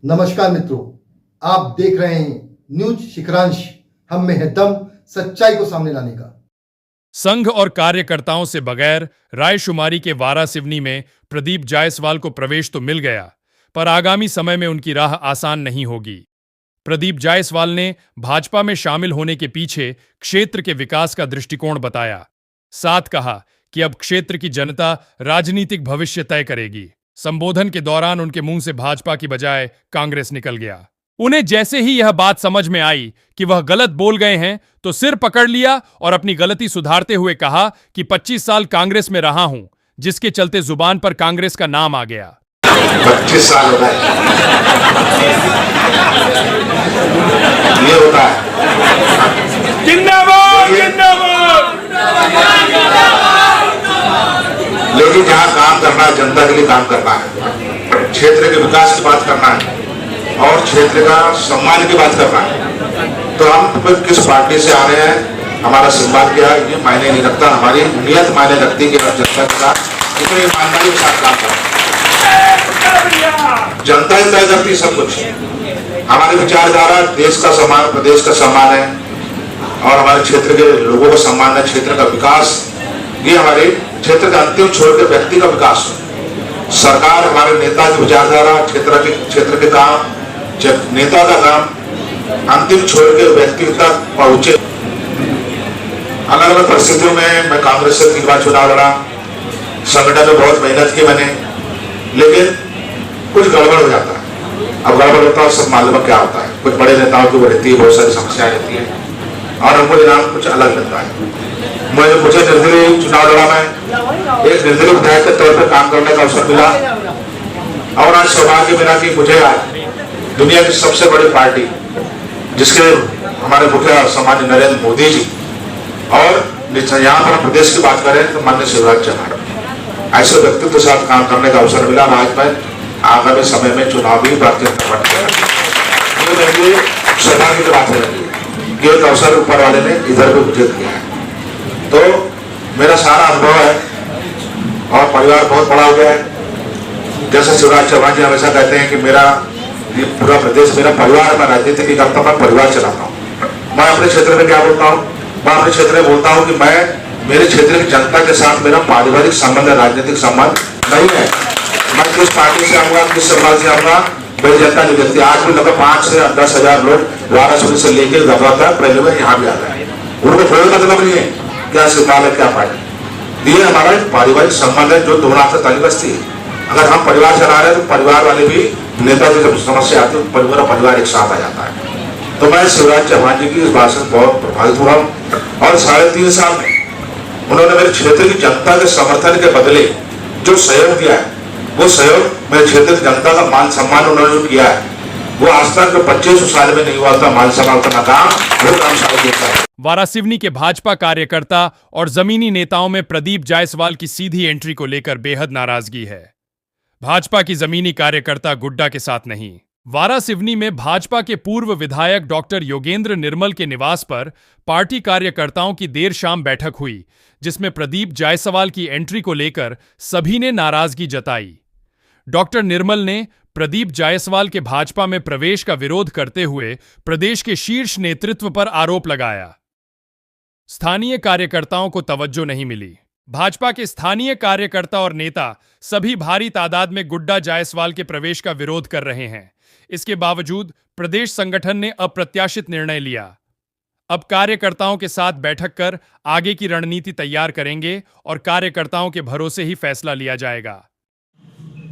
नमस्कार मित्रों, आप देख रहे हैं न्यूज शिखरांश। हम में है दम सच्चाई को सामने लाने का। संघ और कार्यकर्ताओं से बगैर रायशुमारी के वारा सिवनी में प्रदीप जायसवाल को प्रवेश तो मिल गया, पर आगामी समय में उनकी राह आसान नहीं होगी। प्रदीप जायसवाल ने भाजपा में शामिल होने के पीछे क्षेत्र के विकास का दृष्टिकोण बताया। साथ कहा कि अब क्षेत्र की जनता राजनीतिक भविष्य तय करेगी। संबोधन के दौरान उनके मुंह से भाजपा की बजाय कांग्रेस निकल गया। उन्हें जैसे ही यह बात समझ में आई कि वह गलत बोल गए हैं, तो सिर पकड़ लिया और अपनी गलती सुधारते हुए कहा कि 25 साल कांग्रेस में रहा हूं, जिसके चलते जुबान पर कांग्रेस का नाम आ गया। 25 साल हो गए, ये होता है। लेकिन जहाँ काम करना है, जनता के लिए काम करना है, क्षेत्र के विकास की बात करना है और क्षेत्र का सम्मान की बात करना है, तो हम किस पार्टी से आ रहे हैं, हमारा सम्मान क्या है, ये मायने नहीं रखता। हमारी नियत मायने रखती कि हम जनता के साथ कितनी ईमानदारी के साथ काम करें। जनता ही तय करती सब कुछ। हमारी विचारधारा देश का सम्मान, प्रदेश का सम्मान है और हमारे क्षेत्र के लोगों का सम्मान है, क्षेत्र का विकास। ये हमारे क्षेत्र का अंतिम छोड़ के व्यक्ति का विकास। सरकार हमारे नेता की विचारधारा, क्षेत्र के काम, नेता का काम अंतिम छोड़ के व्यक्ति तक पहुंचे। अलग अलग परिस्थितियों में मैं कांग्रेस से 3 बार चुनाव लड़ा, संगठन में बहुत मेहनत की मैंने, लेकिन कुछ गड़बड़ हो जाता है। अब गड़बड़ होता है, सब मालूम है क्या होता है। कुछ बड़े नेताओं की वो रहती है, बहुत सारी समस्याएं रहती है और हमको इनाम कुछ अलग मिलता है। मुझे निर्दलीय चुनाव लड़ा, मैं एक निर्दलीय विधायक के तौर पर काम करने का अवसर मिला और आज सौभाग्य मिला कि मुझे आज दुनिया की सबसे बड़ी पार्टी, जिसके हमारे मुखिया सम्माननीय नरेंद्र मोदी जी और यहाँ पर प्रदेश की बात करें तो माननीय शिवराज चौहान, ऐसे व्यक्तित्व के साथ काम करने का अवसर मिला। आज मैं आगामी समय में चुनावी भारतीय जनता पार्टी सौभाग्य की बात है, ये एक अवसर ऊपर वाले ने इधर भी मुझे दिया है। तो मेरा सारा अनुभव है और परिवार बहुत बड़ा हो गया है। जैसे शिवराज चौहान जी हमेशा कहते हैं कि मेरा ये पूरा प्रदेश मेरा परिवार है, मैं राजनीति नहीं करता, मैं परिवार चलाता हूँ। मैं अपने क्षेत्र में क्या बोलता हूँ, मैं अपने क्षेत्र में बोलता हूँ कि मैं मेरे क्षेत्र की जनता के साथ मेरा पारिवारिक संबंध है, राजनीतिक संबंध नहीं है। मैं किस पार्टी से आऊँगा, किस समाज से आऊँगा, मेरी जनता नहीं देखती। आज भी लगभग 5 से 10 हजार लोग वाराणसी से लेकर घबराता है, पहले में यहाँ भी आ गए। उनको कोई मतलब नहीं है क्या सरकार है क्या पार्टी। ये हमारा पारिवारिक संबंध है जो दोनों से ताली बजती है। अगर हम परिवार चला रहे हैं तो परिवार वाले भी नेता की जब समस्या आती है तो परिवार एक साथ आ जाता है। तो मैं शिवराज चौहान जी की इस बात से बहुत प्रभावित हुआ और 3.5 साल में उन्होंने मेरे क्षेत्र की जनता के समर्थन के बदले जो सहयोग दिया है, वो सहयोग मेरे क्षेत्र की जनता का मान सम्मान उन्होंने जो किया है, वो आज तक 25 साल में नहीं हुआ था। मान सम्मान का काम वो काम साबित होता है। वारासिवनी के भाजपा कार्यकर्ता और जमीनी नेताओं में प्रदीप जायसवाल की सीधी एंट्री को लेकर बेहद नाराजगी है। भाजपा की जमीनी कार्यकर्ता गुड्डा के साथ नहीं। वारासिवनी में भाजपा के पूर्व विधायक डॉक्टर योगेंद्र निर्मल के निवास पर पार्टी कार्यकर्ताओं की देर शाम बैठक हुई, जिसमें प्रदीप जायसवाल की एंट्री को लेकर सभी ने नाराजगी जताई। डॉक्टर निर्मल ने प्रदीप जायसवाल के भाजपा में प्रवेश का विरोध करते हुए प्रदेश के शीर्ष नेतृत्व पर आरोप लगाया। स्थानीय कार्यकर्ताओं को तवज्जो नहीं मिली। भाजपा के स्थानीय कार्यकर्ता और नेता सभी भारी तादाद में गुड्डा जायसवाल के प्रवेश का विरोध कर रहे हैं। इसके बावजूद प्रदेश संगठन ने अप्रत्याशित निर्णय लिया। अब कार्यकर्ताओं के साथ बैठक कर आगे की रणनीति तैयार करेंगे और कार्यकर्ताओं के भरोसे ही फैसला लिया जाएगा।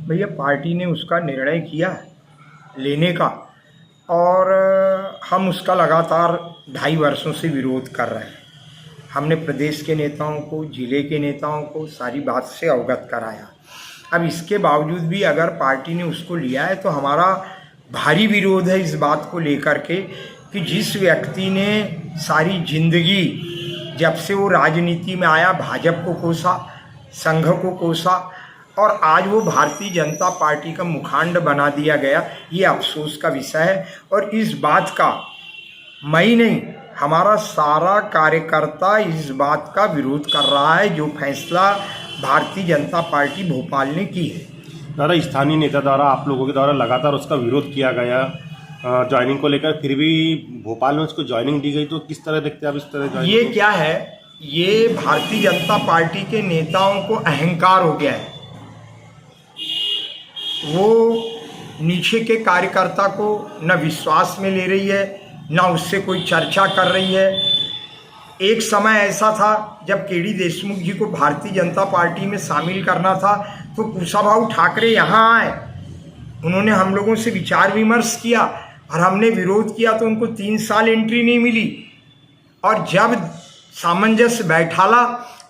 भैया, पार्टी ने उसका निर्णय किया लेने का और हम उसका लगातार 2.5 वर्षों से विरोध कर रहे हैं। हमने प्रदेश के नेताओं को, जिले के नेताओं को सारी बात से अवगत कराया। अब इसके बावजूद भी अगर पार्टी ने उसको लिया है तो हमारा भारी विरोध है इस बात को लेकर के कि जिस व्यक्ति ने सारी जिंदगी जब से वो राजनीति में आया भाजपा को कोसा, संघ को कोसा और आज वो भारतीय जनता पार्टी का मुखांड बना दिया गया, ये अफसोस का विषय है। और इस बात का मैं ही नहीं, हमारा सारा कार्यकर्ता इस बात का विरोध कर रहा है जो फैसला भारतीय जनता पार्टी भोपाल ने की है। दादा, स्थानीय नेता द्वारा आप लोगों के द्वारा लगातार उसका विरोध किया गया ज्वाइनिंग को लेकर, फिर भी भोपाल में उसको ज्वाइनिंग दी गई, तो किस तरह देखते हैं आप इस तरह ज्वाइनिंग ये को? क्या है, ये भारतीय जनता पार्टी के नेताओं को अहंकार हो गया है। वो नीचे के कार्यकर्ता को न विश्वास में ले रही है, न उससे कोई चर्चा कर रही है। एक समय ऐसा था जब केडी देशमुख जी को भारतीय जनता पार्टी में शामिल करना था तो कुशाभाऊ ठाकरे यहाँ आए, उन्होंने हम लोगों से विचार विमर्श किया और हमने विरोध किया तो उनको 3 साल एंट्री नहीं मिली। और जब सामंजस्य बैठाला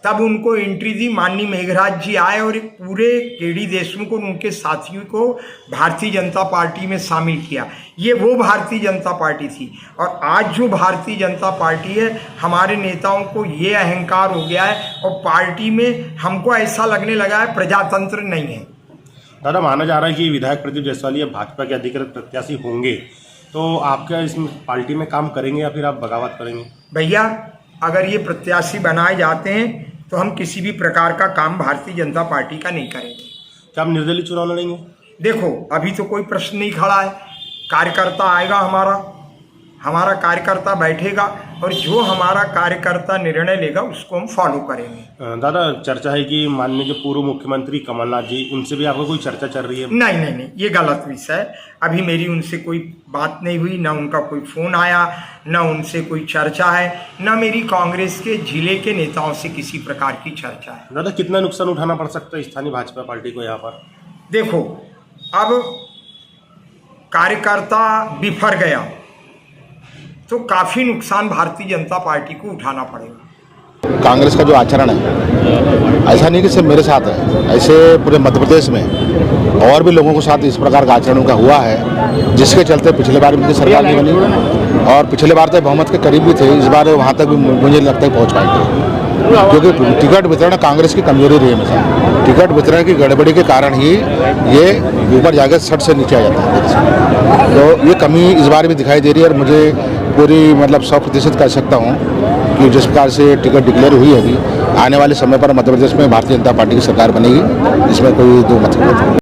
तब उनको एंट्री दी। माननीय मेघराज जी आए और पूरे केडी देशमुख और उनके साथियों को भारतीय जनता पार्टी में शामिल किया। ये वो भारतीय जनता पार्टी थी। और आज जो भारतीय जनता पार्टी है, हमारे नेताओं को ये अहंकार हो गया है और पार्टी में हमको ऐसा लगने लगा है प्रजातंत्र नहीं है। दादा, माना जा रहा है कि विधायक प्रदीप जायसवाल या भाजपा के अधिकृत प्रत्याशी होंगे, तो आप क्या इस पार्टी में काम करेंगे या फिर आप बगावत करेंगे? भैया, अगर ये प्रत्याशी बनाए जाते हैं तो हम किसी भी प्रकार का काम भारतीय जनता पार्टी का नहीं करेंगे। क्या आप निर्दलीय चुनाव लड़ेंगे? देखो, अभी तो कोई प्रश्न नहीं खड़ा है। कार्यकर्ता आएगा, हमारा कार्यकर्ता बैठेगा और जो हमारा कार्यकर्ता निर्णय लेगा उसको हम फॉलो करेंगे। दादा, चर्चा है कि माननीय जो पूर्व मुख्यमंत्री कमलनाथ जी, उनसे भी आपको कोई चर्चा चल रही है? नहीं, ये गलत विषय है। अभी मेरी उनसे कोई बात नहीं हुई, ना उनका कोई फोन आया, ना उनसे कोई चर्चा है, ना मेरी कांग्रेस के जिले के नेताओं से किसी प्रकार की चर्चा है। दादा, कितना नुकसान उठाना पड़ सकता है स्थानीय भाजपा पार्टी को यहाँ पर? देखो, अब कार्यकर्ता बिफर गया तो काफी नुकसान भारतीय जनता पार्टी को उठाना पड़ेगा। कांग्रेस का जो आचरण है, ऐसा नहीं कि सिर्फ मेरे साथ है, ऐसे पूरे मध्य प्रदेश में और भी लोगों के साथ इस प्रकार का आचरण उनका हुआ है, जिसके चलते पिछले बार उनकी सरकार नहीं बनी और पिछले बार तो बहुमत के करीब भी थे। इस बार वहाँ तक भी मुझे लगता है पहुँच पाएंगे, क्योंकि टिकट वितरण कांग्रेस की कमजोरी रही है हमेशा। टिकट वितरण की गड़बड़ी के कारण ही ये ऊपर जाकर 60 से नीचे आ जाता है। तो ये कमी इस बार भी दिखाई दे रही है और मुझे पूरी 100% कह सकता हूँ कि जिस प्रकार से टिकट डिक्लेयर हुई है, अभी आने वाले समय पर मध्य प्रदेश में भारतीय जनता पार्टी की सरकार बनेगी, इसमें कोई दो मत नहीं।